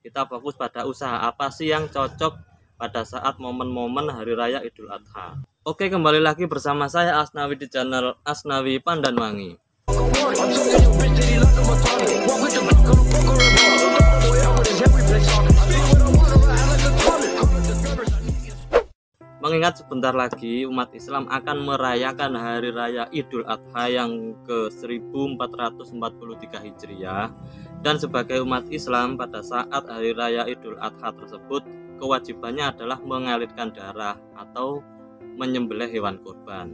kita fokus pada usaha apa sih yang cocok pada saat momen-momen Hari Raya Idul Adha. Oke, kembali lagi bersama saya Asnawi di channel Asnawi Pandanwangi. Mengingat sebentar lagi umat Islam akan merayakan Hari Raya Idul Adha yang ke-1443 Hijriah, dan sebagai umat Islam pada saat Hari Raya Idul Adha tersebut kewajibannya adalah mengalirkan darah atau menyembelih hewan kurban.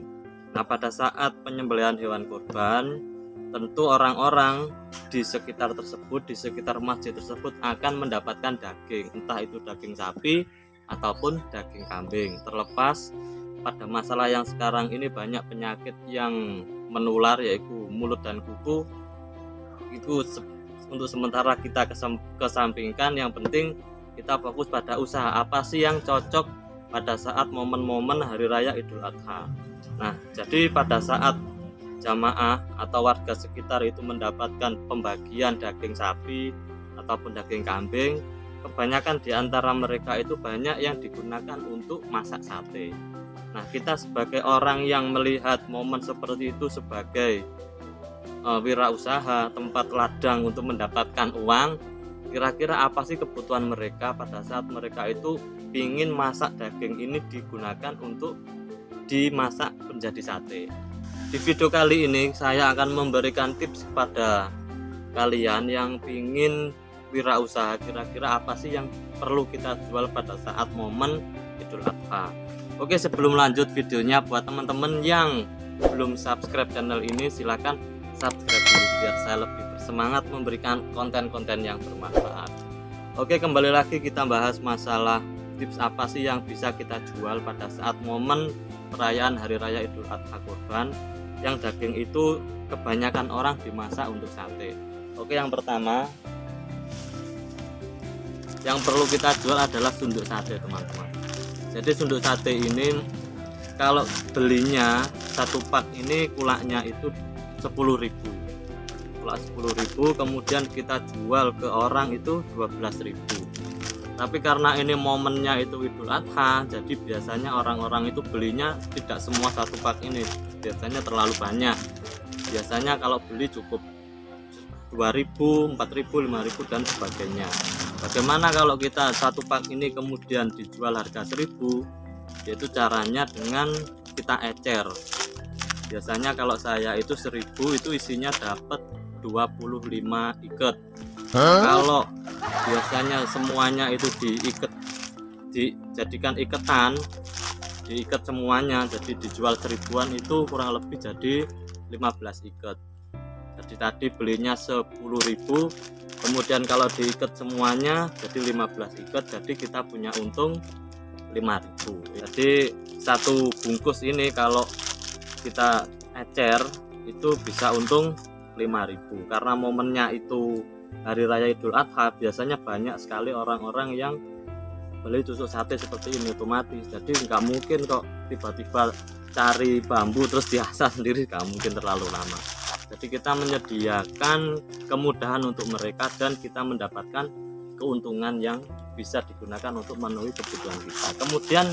Nah, pada saat penyembelihan hewan kurban, tentu orang-orang di sekitar tersebut, di sekitar masjid tersebut akan mendapatkan daging, entah itu daging sapi ataupun daging kambing. Terlepas pada masalah yang sekarang ini banyak penyakit yang menular, yaitu mulut dan kuku, itu untuk sementara kita kesampingkan. Yang penting kita fokus pada usaha apa sih yang cocok pada saat momen-momen Hari Raya Idul Adha. Nah, jadi pada saat jamaah atau warga sekitar itu mendapatkan pembagian daging sapi ataupun daging kambing, kebanyakan di antara mereka itu banyak yang digunakan untuk masak sate. Nah, kita sebagai orang yang melihat momen seperti itu sebagai wirausaha, tempat ladang untuk mendapatkan uang, kira-kira apa sih kebutuhan mereka pada saat mereka itu ingin masak daging ini digunakan untuk dimasak menjadi sate. Di video kali ini saya akan memberikan tips kepada kalian yang ingin wirausaha, kira-kira apa sih yang perlu kita jual pada saat momen Idul Adha. Oke, sebelum lanjut videonya, buat teman-teman yang belum subscribe channel ini, silahkan subscribe dulu biar saya lebih bersemangat memberikan konten-konten yang bermanfaat. Oke, kembali lagi kita bahas masalah tips apa sih yang bisa kita jual pada saat momen perayaan Hari Raya Idul Adha kurban, yang daging itu kebanyakan orang dimasak untuk sate. Oke, yang pertama yang perlu kita jual adalah sunduk sate, teman-teman. Jadi sunduk sate ini kalau belinya satu pak ini kulaknya itu 10.000, kulak 10.000, kemudian kita jual ke orang itu 12.000. Tapi karena ini momennya itu Idul Adha, jadi biasanya orang-orang itu belinya tidak semua satu pak ini, biasanya terlalu banyak. Biasanya kalau beli cukup 2.000, 4.000, 5.000 dan sebagainya. Bagaimana kalau kita satu pak ini kemudian dijual harga 1.000? Yaitu caranya dengan kita ecer. Biasanya kalau saya itu 1.000 itu isinya dapat 25 ikat. Kalau biasanya semuanya itu diikat, dijadikan iketan, diikat semuanya, jadi dijual 1.000-an itu kurang lebih jadi 15 ikat. Jadi tadi belinya 10.000, kemudian kalau diikat semuanya jadi 15 ikat, jadi kita punya untung 5.000. Jadi satu bungkus ini kalau kita ecer itu bisa untung 5.000. Karena momennya itu Hari Raya Idul Adha, biasanya banyak sekali orang-orang yang beli tusuk sate seperti ini otomatis. Jadi nggak mungkin kok tiba-tiba cari bambu terus diasah sendiri, nggak mungkin, terlalu lama. Jadi kita menyediakan kemudahan untuk mereka dan kita mendapatkan keuntungan yang bisa digunakan untuk memenuhi kebutuhan kita. Kemudian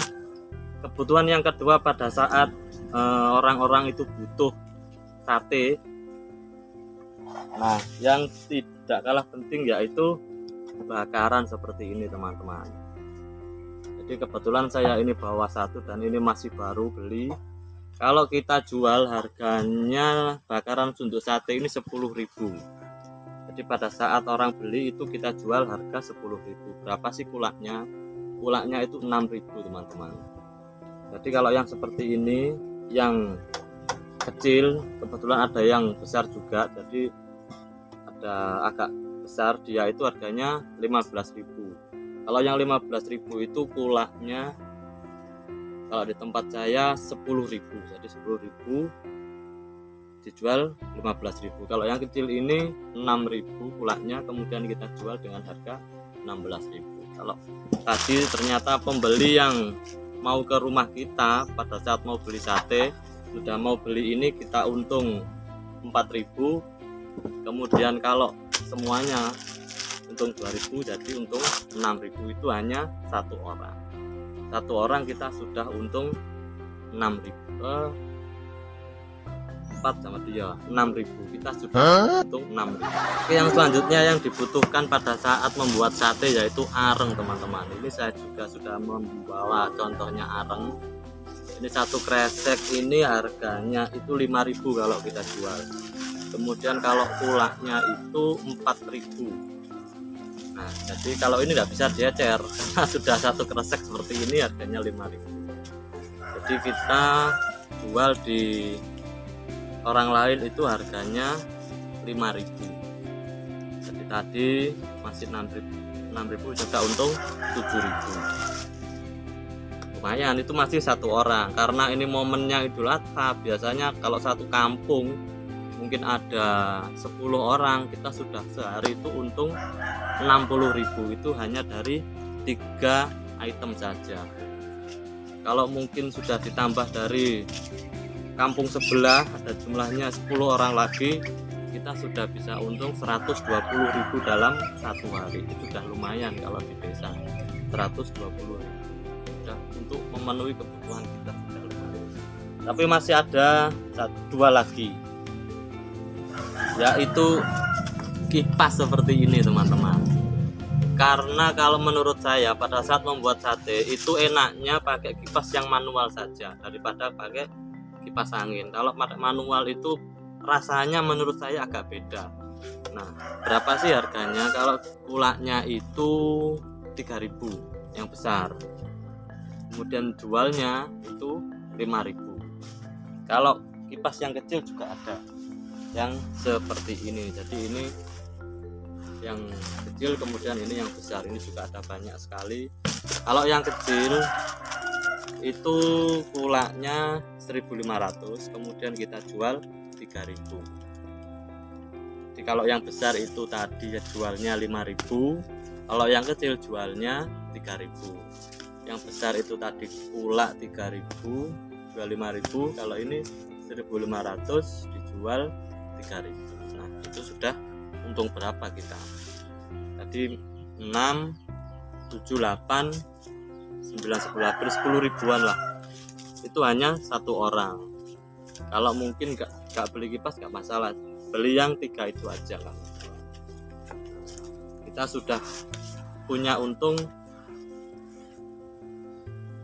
kebutuhan yang kedua pada saat orang-orang itu butuh sate, nah yang tidak kalah penting yaitu bakaran seperti ini, teman-teman. Jadi kebetulan saya ini bawa satu dan ini masih baru beli. Kalau kita jual harganya bakaran sunduk sate ini 10.000. Jadi pada saat orang beli itu kita jual harga 10.000. Berapa sih kulaknya? Kulaknya itu 6.000, teman-teman. Jadi kalau yang seperti ini, yang kecil, kebetulan ada yang besar juga, jadi ada agak besar, dia itu harganya 15.000. Kalau yang 15.000 itu kulaknya kalau di tempat saya 10.000, jadi 10.000 dijual 15.000. Kalau yang kecil ini 6.000 kulaknya, kemudian kita jual dengan harga 16.000. Kalau tadi ternyata pembeli yang mau ke rumah kita pada saat mau beli sate, sudah mau beli ini kita untung 4.000. Kemudian kalau semuanya untung 2.000, jadi untung 6.000. Itu hanya satu orang kita sudah untung 6.000, 4 sama 3 6.000, kita sudah untung 6.000. Oke, yang selanjutnya yang dibutuhkan pada saat membuat sate yaitu areng, teman-teman. Ini saya juga sudah membawa contohnya areng. Ini satu kresek ini harganya itu 5.000 kalau kita jual. Kemudian kalau kulaknya itu 4.000. Nah, jadi kalau ini tidak bisa diecer karena sudah satu kresek seperti ini harganya 5.000. Jadi kita jual di orang lain itu harganya 5.000. Jadi tadi masih 6.000 sudah untung 7.000. Lumayan, itu masih satu orang. Karena ini momennya Idul Adha, biasanya kalau satu kampung mungkin ada 10 orang, kita sudah sehari itu untung 60.000. Itu hanya dari 3 item saja. Kalau mungkin sudah ditambah dari kampung sebelah ada jumlahnya 10 orang lagi, kita sudah bisa untung 120.000 dalam satu hari. Itu sudah lumayan kalau di desa. 120.000 sudah untuk memenuhi kebutuhan kita sudah lumayan. Tapi masih ada 2 lagi, yaitu kipas seperti ini, teman-teman. Karena kalau menurut saya pada saat membuat sate itu enaknya pakai kipas yang manual saja daripada pakai kipas angin. Kalau manual itu rasanya menurut saya agak beda. Nah, berapa sih harganya? Kalau kulaknya itu 3.000 yang besar, kemudian jualnya itu 5.000. Kalau kipas yang kecil juga ada yang seperti ini. Jadi ini yang kecil, kemudian ini yang besar. Ini juga ada banyak sekali. Kalau yang kecil itu kulaknya 1.500, kemudian kita jual 3.000. Jadi kalau yang besar itu tadi jualnya 5.000, kalau yang kecil jualnya 3.000. Yang besar itu tadi kulak 3.000, jual 5.000. Kalau ini 1.500 dijual 3.000. Nah, itu sudah untung berapa kita? Tadi 6, 7, 8, 9, 11, 10 ribuan lah. Itu hanya satu orang. Kalau mungkin nggak beli kipas nggak masalah, beli yang 3 itu aja lah. Kita sudah punya untung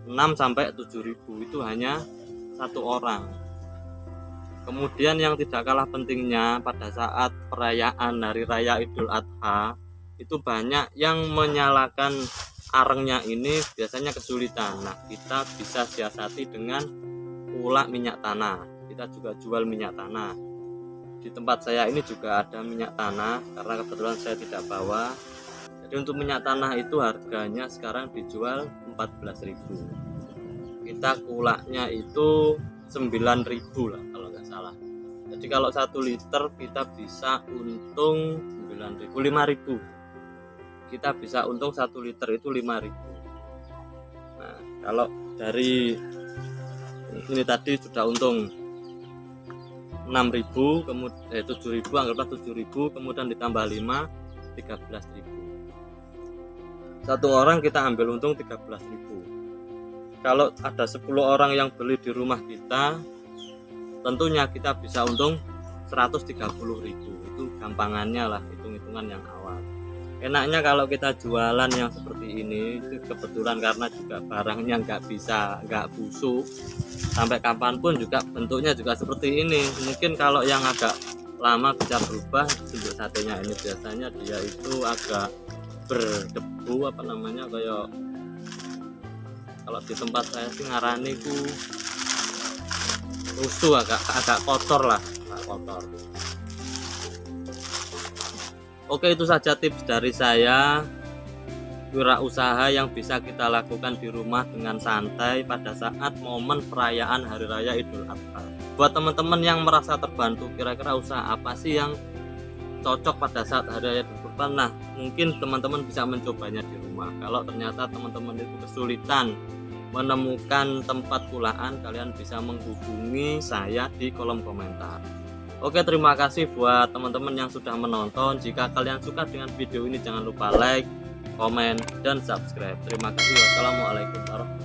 6 sampai 7.000, itu hanya satu orang. Kemudian yang tidak kalah pentingnya pada saat perayaan Hari Raya Idul Adha itu banyak yang menyalakan arengnya ini biasanya kesulitan. Nah, kita bisa siasati dengan ulak minyak tanah. Kita juga jual minyak tanah. Di tempat saya ini juga ada minyak tanah karena kebetulan saya tidak bawa. Jadi untuk minyak tanah itu harganya sekarang dijual 14.000. Kita kulaknya itu 9.000 lah kalau nggak salah. Jadi kalau 1 liter kita bisa untung 9.000, 5.000. Kita bisa untung 1 liter itu 5.000. Nah, kalau dari ini tadi sudah untung 6.000, kemudian 7.000, anggaplah 7.000, kemudian ditambah 5, 13.000. Satu orang kita ambil untung 13.000. Kalau ada 10 orang yang beli di rumah kita, tentunya kita bisa untung 130.000. Itu gampangannya lah, hitung-hitungan yang awal. Enaknya kalau kita jualan yang seperti ini, itu kebetulan karena juga barangnya nggak busuk, sampai kapanpun juga bentuknya juga seperti ini. Mungkin kalau yang agak lama bisa berubah bentuk satenya ini. Biasanya dia itu agak berdebu, apa namanya, kayak kalau di tempat saya sih ngarani ku rusuh, agak kotor lah, agak kotor. Oke, itu saja tips dari saya, wirausaha yang bisa kita lakukan di rumah dengan santai pada saat momen perayaan Hari Raya Idul Adha. Buat teman-teman yang merasa terbantu, kira-kira usaha apa sih yang cocok pada saat Hari Raya Idul Adha? Nah, mungkin teman-teman bisa mencobanya di rumah. Kalau ternyata teman-teman itu kesulitan menemukan tempat kulaan, kalian bisa menghubungi saya di kolom komentar. Oke, terima kasih buat teman-teman yang sudah menonton. Jika kalian suka dengan video ini, jangan lupa like, komen, dan subscribe. Terima kasih. Wassalamualaikum warahmatullahi wabarakatuh.